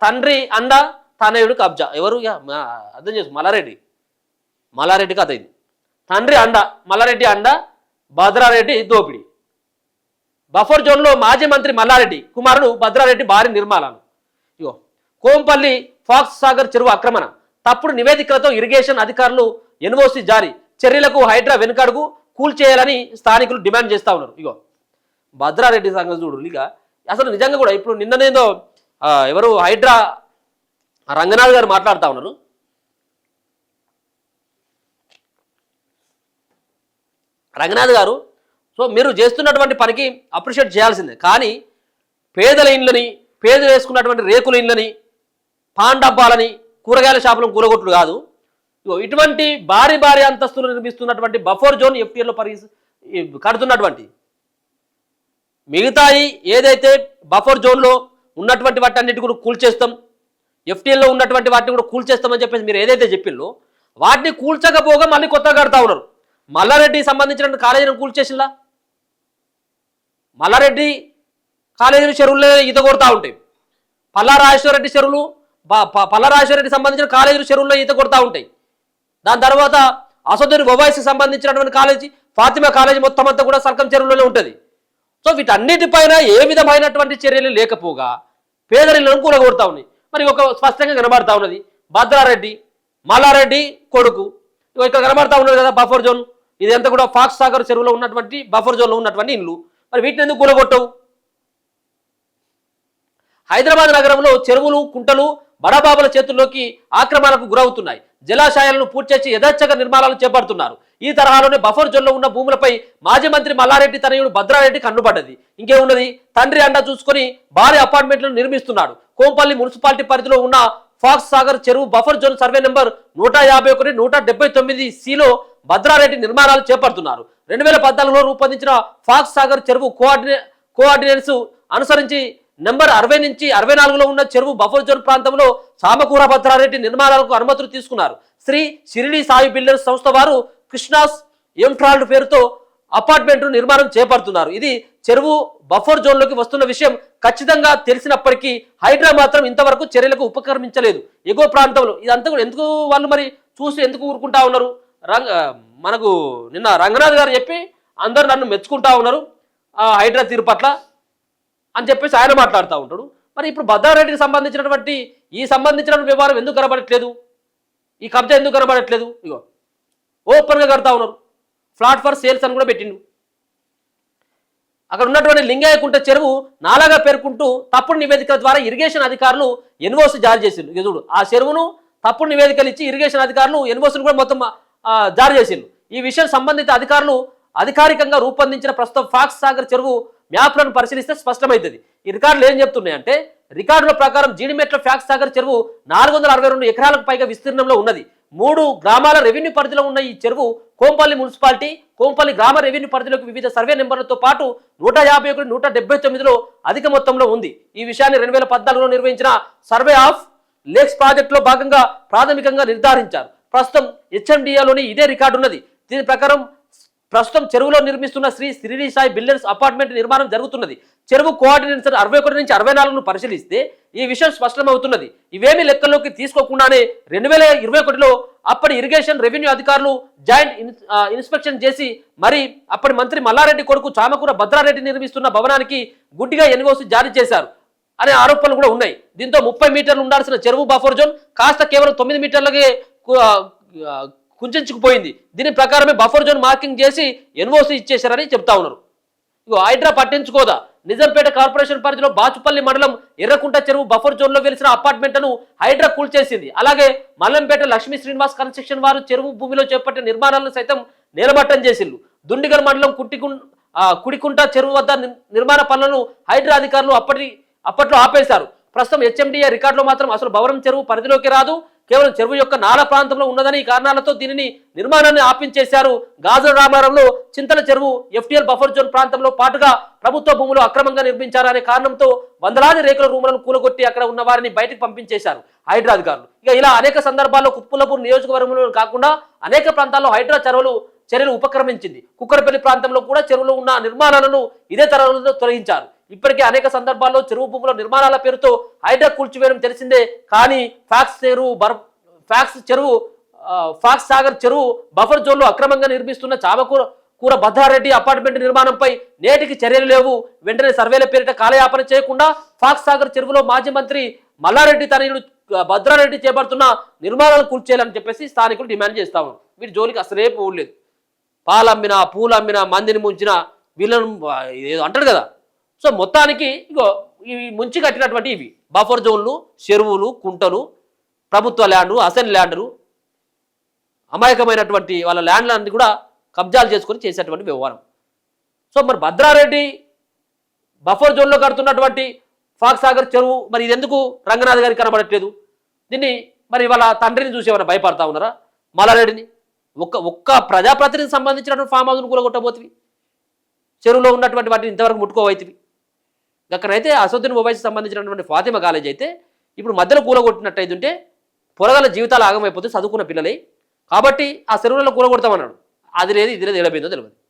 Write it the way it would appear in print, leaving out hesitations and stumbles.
తండ్రి అండ తనయుడు కబ్జా. ఎవరు అర్థం చేసు మల్లారెడ్డి కథ ఇది. తండ్రి అండ మల్లారెడ్డి అండ, భద్రారెడ్డి దోపిడి. బఫర్ జోన్లో మాజీ మంత్రి మల్లారెడ్డి కుమారుడు భద్రారెడ్డి భారీ నిర్మాణాలు. ఇగో కోంపల్లి ఫాక్స్ సాగర్ చెరువు ఆక్రమణ, తప్పుడు నివేదికలతో ఇరిగేషన్ అధికారులు ఎన్ఓసి జారీ, చర్యలకు హైడ్రా వెనుకడుగు, కూల్చేయాలని స్థానికులు డిమాండ్ చేస్తూ ఉన్నారు. ఇగో భద్రారెడ్డి సంగతి చూడు. ఇక అసలు నిజంగా కూడా ఇప్పుడు నిన్ననేదో ఎవరు హైడ్రా రంగనాథ్ గారు మాట్లాడుతూ ఉన్నారు. రంగనాథ్ గారు, సో మీరు చేస్తున్నటువంటి పనికి అప్రిషియేట్ చేయాల్సిందే, కానీ పేదల ఇండ్లని, పేదలు వేసుకున్నటువంటి రేకుల ఇండ్లని, పాన్ డబ్బాలని, కూరగాయల షాపులను కూలగొట్టుడు కాదు. ఇటువంటి భారీ భారీ అంతస్తులు నిర్మిస్తున్నటువంటి బఫర్ జోన్ ఎఫ్టీఎల్లో కడుతున్నటువంటి మిగతాయి ఏదైతే బఫర్ జోన్లో ఉన్నటువంటి వాటి అన్నిటి కూడా కూల్చేస్తాం, ఎఫ్టీఎల్లో ఉన్నటువంటి వాటిని కూడా కూల్చేస్తామని చెప్పేసి మీరు ఏదైతే చెప్పిల్లో వాటిని కూల్చకపోగా మళ్ళీ కొత్తగా కడతా ఉన్నారు. మల్లారెడ్డి సంబంధించిన కాలేజీని కూల్చేసిలా, మల్లారెడ్డి కాలేజీలు చెరువుల్లో ఈత కొడతా ఉంటాయి. పల్లారాజేశ్వరరెడ్డి చెరువులు, పల్లారాజేశ్వరరెడ్డి సంబంధించిన కాలేజీలు చెరువుల్లో ఈత కొడతా ఉంటాయి. దాని తర్వాత అసదుని ఓవైసీ సంబంధించినటువంటి కాలేజీ, ఫాతిమా కాలేజీ మొత్తం అంతా కూడా సర్కం చెరువులోనే ఉంటుంది. సో వీటన్నిటిపైన ఏ విధమైనటువంటి చర్యలు లేకపోగా పేదరిలను కూలగొడతా ఉన్నాయి. మరి ఒక స్పష్టంగా కనబడతా ఉన్నది భద్రారెడ్డి మల్లారెడ్డి కొడుకు ఇక్కడ కనబడతా ఉన్నది కదా బఫర్ జోన్. ఇదంతా కూడా ఫాక్స్ సాగర్ చెరువులో ఉన్నటువంటి బఫర్ జోన్లో ఉన్నటువంటి ఇల్లు. మరి వీటిని ఎందుకు కూలగొట్టవు? హైదరాబాద్ నగరంలో చెరువులు, కుంటలు బడాబాబుల చేతుల్లోకి ఆక్రమణకు గురవుతున్నాయి. జలాశయాలను పూర్తి చేసి యథేచ్ఛగా నిర్మాణాలు చేపడుతున్నారు. ఈ తరహాలోనే బఫర్ జోన్లో ఉన్న భూములపై మాజీ మంత్రి మల్లారెడ్డి తనయుడు భద్రారెడ్డి కన్నుపడ్డది. ఇంకేమున్నది, తండ్రి అండ చూసుకొని భారీ అపార్ట్మెంట్లను నిర్మిస్తున్నాడు. కోంపల్లి మున్సిపాలిటీ పరిధిలో ఉన్న ఫాక్స్ సాగర్ చెరువు buffer zone survey number 151, 179 Bhadra Reddy నిర్మాణాలు చేపడుతున్నారు. 2014లో రూపొందించిన ఫాక్స్ సాగర్ చెరువు కోఆర్డినేట్స్ అనుసరించి నెంబర్ 60 నుంచి 64లో ఉన్న చెరువు బఫర్ జోన్ ప్రాంతంలో సామకూర భద్రారెడ్డి నిర్మాణాలకు అనుమతులు తీసుకున్నారు. శ్రీ షిరిడి సాయి బిల్డర్స్ సంస్థ వారు కృష్ణాస్ ఎంట్రాల్డ్ పేరుతో అపార్ట్మెంట్ నిర్మాణం చేపడుతున్నారు. ఇది చెరువు బఫర్ జోన్లోకి వస్తున్న విషయం ఖచ్చితంగా తెలిసినప్పటికీ హైడ్రా మాత్రం ఇంతవరకు చర్యలకు ఉపక్రమించలేదు. ఎగువ ప్రాంతంలో ఇదంతా కూడా ఎందుకు వాళ్ళు మరి చూసి ఎందుకు ఊరుకుంటా ఉన్నారు? మనకు నిన్న రంగనాథ్ గారు చెప్పి అందరూ నన్ను మెచ్చుకుంటా ఉన్నారు హైడ్రా తీరు పట్ల అని చెప్పేసి ఆయన మాట్లాడుతూ ఉంటాడు. మరి ఇప్పుడు భద్రారెడ్డికి సంబంధించినటువంటి వ్యవహారం ఎందుకు కనబడట్లేదు? ఈ కబ్జా ఎందుకు కనబడట్లేదు? ఇగో ఓపెన్గా కడతా ఉన్నారు. ఫ్లాట్ ఫర్ సేల్స్ అని కూడా పెట్టిండు. అక్కడ ఉన్నటువంటి లింగయ్యకుంట చెరువు నాలాగా పేర్కొంటూ తప్పుడు నివేదికల ద్వారా ఇరిగేషన్ అధికారులు ఎన్ఓసి జారీ చేసిండు. చూడు, ఆ చెరువును తప్పుడు నివేదికలు ఇచ్చి ఇరిగేషన్ అధికారులు ఎన్ఓసిని కూడా మొత్తం జారీ చేసిండు. ఈ విషయం సంబంధిత అధికారులు అధికారికంగా రూపొందించిన ప్రస్తుతం ఫాక్స్ సాగర్ చెరువు మ్యాప్లను పరిశీలిస్తే స్పష్టమవుతుంది. ఈ రికార్డులు ఏం చెప్తున్నాయంటే, రికార్డుల ప్రకారం జీడిమెట్ల ఫాక్స్ సాగర్ చెరువు 462 ఎకరాలకు పైగా విస్తీర్ణంలో ఉన్నది. 3 గ్రామాల రెవెన్యూ పరిధిలో ఉన్న ఈ చెరువు కోంపల్లి మున్సిపాలిటీ, కోంపల్లి గ్రామ రెవెన్యూ పరిధిలోకి వివిధ సర్వే నెంబర్లతో పాటు 151, 179లో అధిక మొత్తంలో ఉంది. ఈ విషయాన్ని 2014లో నిర్వహించిన సర్వే ఆఫ్ లేక్స్ ప్రాజెక్టులో భాగంగా ప్రాథమికంగా నిర్ధారించారు. ప్రస్తుతం హెచ్ఎండిఏలోని ఇదే రికార్డు ఉన్నది. దీని ప్రకారం ప్రస్తుతం చెరువులో నిర్మిస్తున్న శ్రీ షిరిడి సాయి బిల్డర్స్ అపార్ట్మెంట్ నిర్మాణం జరుగుతున్నది. చెరువు కోఆర్డినేట్స్ 61 నుంచి 64ను పరిశీలిస్తే ఈ విషయం స్పష్టమవుతున్నది. ఇవేమీ లెక్కల్లోకి తీసుకోకుండానే 2021లో అప్పటి ఇరిగేషన్ రెవెన్యూ అధికారులు జాయింట్ ఇన్స్పెక్షన్ చేసి మరి అప్పటి మంత్రి మల్లారెడ్డి కొడుకు చామకూర భద్రారెడ్డి నిర్మిస్తున్న భవనానికి గుడ్డిగా ఎన్ఓసి జారీ చేశారు అనే ఆరోపణలు కూడా ఉన్నాయి. దీంతో 30 మీటర్లు ఉండాల్సిన చెరువు బఫర్ జోన్ కాస్త కేవలం 9 మీటర్లకే కుంచుకుపోయింది. దీని ప్రకారమే బఫర్ జోన్ మార్కింగ్ చేసి ఎన్ఓసి ఇచ్చేశారని చెప్తా ఉన్నారు. ఇగో హైడ్రా పట్టించుకోదా? నిజాంపేట కార్పొరేషన్ పరిధిలో బాచుపల్లి మండలం ఎర్రకుంట చెరువు బఫర్ జోన్లో వెలిసిన అపార్ట్మెంట్లను హైడ్రా కూల్చేసింది. అలాగే మల్లంపేట లక్ష్మీ శ్రీనివాస్ కన్స్ట్రక్షన్ వారు చెరువు భూమిలో చేపట్టిన నిర్మాణాలను సైతం నేలమట్టం చేసిండ్రు. దుండిగల్ మండలం కుడికుంట చెరువు వద్ద నిర్మాణ పనులను హైడ్రా అధికారులు అప్పట్లో ఆపేశారు. ప్రస్తుతం హెచ్ఎండిఏ రికార్డులో మాత్రం అసలు భవనం చెరువు పరిధిలోకి రాదు, కేవలం చెరువు యొక్క నాలా ప్రాంతంలో ఉన్నదని ఈ కారణాలతో దీనిని నిర్మాణాన్ని ఆపించేశారు. గాజుల రామారంలో చింతల చెరువు ఎఫ్టీఎల్ బఫర్ జోన్ ప్రాంతంలో పాటుగా ప్రభుత్వ భూములు అక్రమంగా నిర్మించారనే కారణంతో వందలాది రేకుల రూములను కూలగొట్టి అక్కడ ఉన్న వారిని బయటకు పంపించేశారు హైడ్రా అధికారులు. ఇక ఇలా అనేక సందర్భాల్లో కుత్పులపూర్ నియోజకవర్గంలో కాకుండా అనేక ప్రాంతాల్లో హైడ్రా చర్యలు ఉపక్రమించింది. కుక్కరపల్లి ప్రాంతంలో కూడా చెరువులో ఉన్న నిర్మాణాలను ఇదే తరహాలో తొలగించారు. ఇప్పటికే అనేక సందర్భాల్లో చెరువు భూముల నిర్మాణాల పేరుతో హైడ్రా కూల్చివేయడం తెలిసిందే. కానీ ఫాక్స్ సాగర్ చెరువు బఫర్ జోన్లో అక్రమంగా నిర్మిస్తున్న చామకూర భద్రారెడ్డి అపార్ట్మెంట్ నిర్మాణంపై నేటికి చర్యలు లేవు. వెంటనే సర్వేల పేరిట కాలయాపన చేయకుండా ఫాక్స్ సాగర్ చెరువులో మాజీ మంత్రి మల్లారెడ్డి తనయుడు భద్రారెడ్డి చేపడుతున్న నిర్మాణాలను కూల్చేయాలని చెప్పేసి స్థానికులు డిమాండ్ చేస్తా ఉన్నారు. వీటి జోలికి అసలే పోలేదు. పాలమ్మినా పూలమ్మినా మందిని ముంచిన వీళ్ళను ఏదో అంటాడు కదా. సో మొత్తానికి ఇగో ఇవి ముంచి కట్టినటువంటి ఇవి బఫర్ జోన్లు, చెరువులు, కుంటలు, ప్రభుత్వ ల్యాండ్లు, అసెంట్ ల్యాండ్లు, అమాయకమైనటువంటి వాళ్ళ ల్యాండ్లన్నీ కూడా కబ్జాలు చేసుకొని చేసేటువంటి వ్యవహారం. సో మరి భద్రారెడ్డి బఫర్ జోన్లో కడుతున్నటువంటి ఫాక్స్ సాగర్ చెరువు మరి ఇది ఎందుకు రంగనాథ్ గారికి కనబడట్లేదు? దీన్ని మరి వాళ్ళ తండ్రిని చూసి ఏమైనా భయపడతా ఉన్నారా? మల్లారెడ్డిని ఒక్క ప్రజాప్రతినిధికి సంబంధించినటువంటి ఫామ్ హౌస్ను కూలగొట్టబోతుంది. చెరువులో ఉన్నటువంటి వాటిని ఇంతవరకు ముట్టుకోవైతివి. అక్కడైతే అసదుద్దీన్ ఓవైసీకి సంబంధించినటువంటి ఫాతిమా కాలేజ్ అయితే ఇప్పుడు మధ్యలో కూలగొట్టినట్టయితుంటే పొరగల జీవితాలు ఆగమైపోతే చదువుకున్న పిల్లలే కాబట్టి ఆ చెరువులలో కూలగొడతామన్నాడు. అది లేదు ఇది లేదు, ఎడపోయిందో తెలియదు.